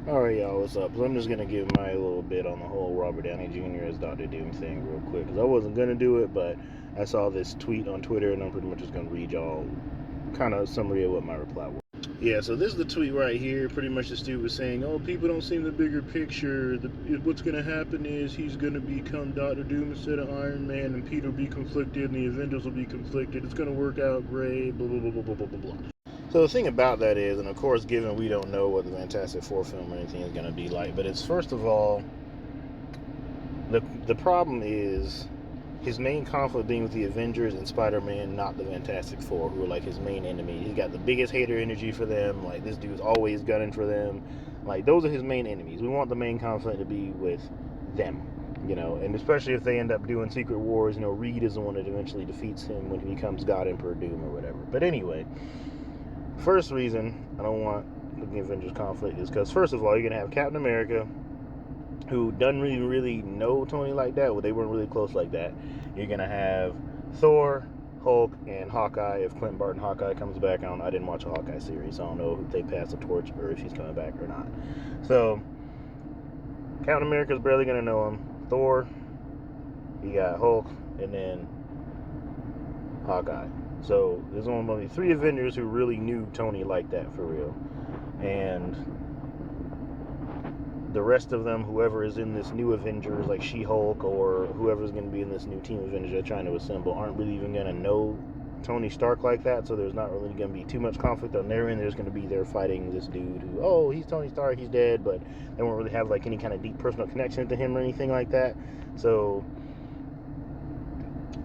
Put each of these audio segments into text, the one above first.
Alright, y'all, what's up? So I'm just going to give my little bit on the whole Robert Downey Jr. as Dr. Doom thing real quick, because I wasn't going to do it, but I saw this tweet on Twitter, and I'm pretty much just going to read y'all kind of a summary of what my reply was. Yeah, so this is the tweet right here. Pretty much the dude was saying, oh, people don't see the bigger picture. What's going to happen is he's going to become Dr. Doom instead of Iron Man, and Peter will be conflicted, and the Avengers will be conflicted. It's going to work out great, blah, blah, blah, blah, blah, blah, blah. So the thing about that is, and of course, given we don't know what the Fantastic Four film or anything is going to be like, but it's, first of all, the problem is his main conflict being with the Avengers and Spider-Man, not the Fantastic Four, who are like his main enemy. He's got the biggest hater energy for them. Like, this dude's always gunning for them. Like, those are his main enemies. We want the main conflict to be with them, you know, and especially if they end up doing Secret Wars, you know, Reed is the one that eventually defeats him when he becomes God Emperor Doom or whatever. But anyway, first reason I don't want the Avengers conflict is because, first of all, you're going to have Captain America, who doesn't really know Tony like that. Well, they weren't really close like that. You're going to have Thor, Hulk, and Hawkeye. If Clint Barton Hawkeye comes back, I didn't watch a Hawkeye series, so I don't know if they pass the torch or if he's coming back or not. So, Captain America's barely going to know him. Thor, you got Hulk, and then Hawkeye. So there's only 3 Avengers who really knew Tony like that for real. And the rest of them, whoever is in this new Avengers, like She-Hulk or whoever's going to be in this new team Avengers they're trying to assemble, aren't really even going to know Tony Stark like that. So there's not really going to be too much conflict on their end. There's going to be there fighting this dude who, oh, he's Tony Stark, he's dead, but they won't really have like any kind of deep personal connection to him or anything like that. So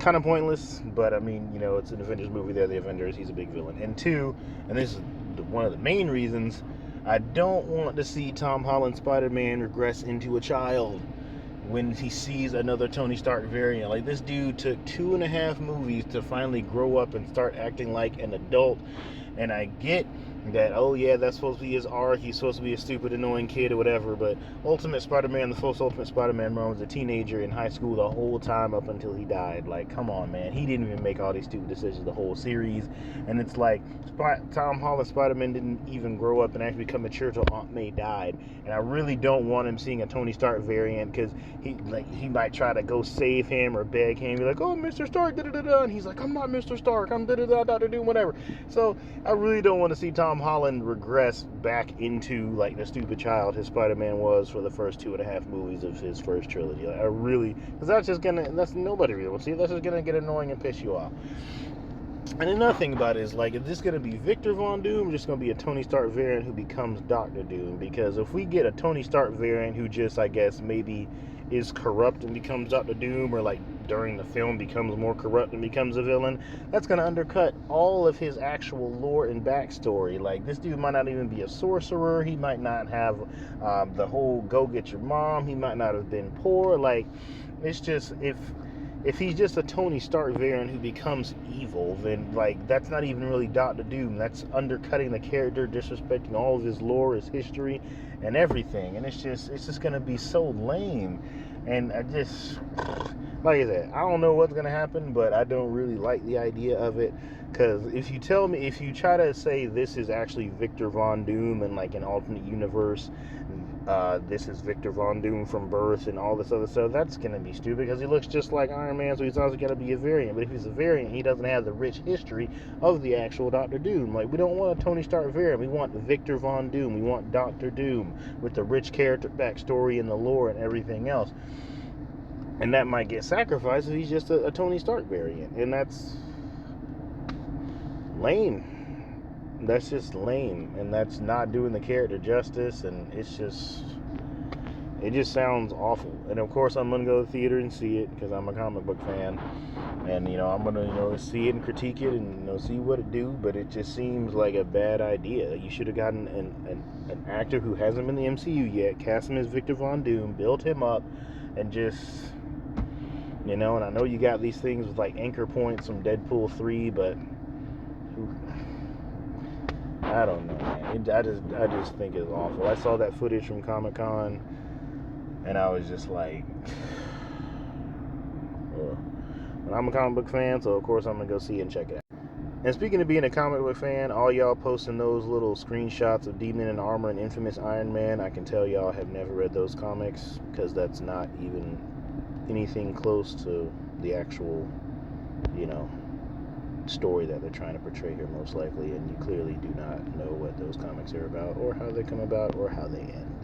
kind of pointless, but I mean, you know, it's an Avengers movie. They're the Avengers. He's a big villain. And 2, and this is one of the main reasons, I don't want to see Tom Holland Spider-Man regress into a child when he sees another Tony Stark variant. Like, this dude took 2.5 movies to finally grow up and start acting like an adult. And I get that, oh yeah, that's supposed to be his arc, he's supposed to be a stupid, annoying kid or whatever, but Ultimate Spider-Man, the first Ultimate Spider-Man run, was a teenager in high school the whole time up until he died. Like, come on, man. He didn't even make all these stupid decisions the whole series. And it's like, Tom Holland Spider-Man didn't even grow up and actually become mature till Aunt May died. And I really don't want him seeing a Tony Stark variant, because he might try to go save him or beg him, be like, oh, Mr. Stark, da-da-da-da, and he's like, I'm not Mr. Stark, I'm da-da-da, Dr. Doom, whatever. So I really don't want to see Tom Holland regress back into like the stupid child his Spider-Man was for the first 2.5 movies of his first trilogy. Like, I really, because that's nobody really wants to see. That's just gonna get annoying and piss you off. And another thing about it is, like, is this going to be Victor Von Doom or just going to be a Tony Stark variant who becomes Dr. Doom? Because if we get a Tony Stark variant who just, I guess, maybe is corrupt and becomes Dr. Doom, or like during the film becomes more corrupt and becomes a villain, that's going to undercut all of his actual lore and backstory. Like, this dude might not even be a sorcerer. He might not have the whole go get your mom. He might not have been poor. Like, it's just, if he's just a Tony Stark variant who becomes evil, then, like, that's not even really Dr. Doom. That's undercutting the character, disrespecting all of his lore, his history, and everything. And it's just going to be so lame. And I just, like I said, I don't know what's going to happen, but I don't really like the idea of it. Because if you try to say this is actually Victor Von Doom in, like, an alternate universe, this is Victor Von Doom from birth and all this other stuff, that's going to be stupid because he looks just like Iron Man, so he's also got to be a variant. But if he's a variant, he doesn't have the rich history of the actual Dr. Doom. Like, we don't want a Tony Stark variant. We want Victor Von Doom. We want Dr. Doom with the rich character backstory and the lore and everything else. And that might get sacrificed if he's just a Tony Stark variant. And that's lame. That's just lame, and that's not doing the character justice, and it just sounds awful. And of course I'm gonna go to the theater and see it because I'm a comic book fan, and I'm gonna see it and critique it and see what it do. But it just seems like a bad idea. You should have gotten an actor who hasn't been in the MCU yet, cast him as Victor Von Doom, built him up, and just and I know you got these things with like anchor points from Deadpool 3, but I don't know, man. I just think it's awful. I saw that footage from Comic-Con, and I was just like, ugh. But I'm a comic book fan, so of course I'm gonna go see it and check it out. And speaking of being a comic book fan, all y'all posting those little screenshots of Demon in Armor and Infamous Iron Man, I can tell y'all have never read those comics, because that's not even anything close to the actual, story that they're trying to portray here, most likely, and you clearly do not know what those comics are about, or how they come about, or how they end.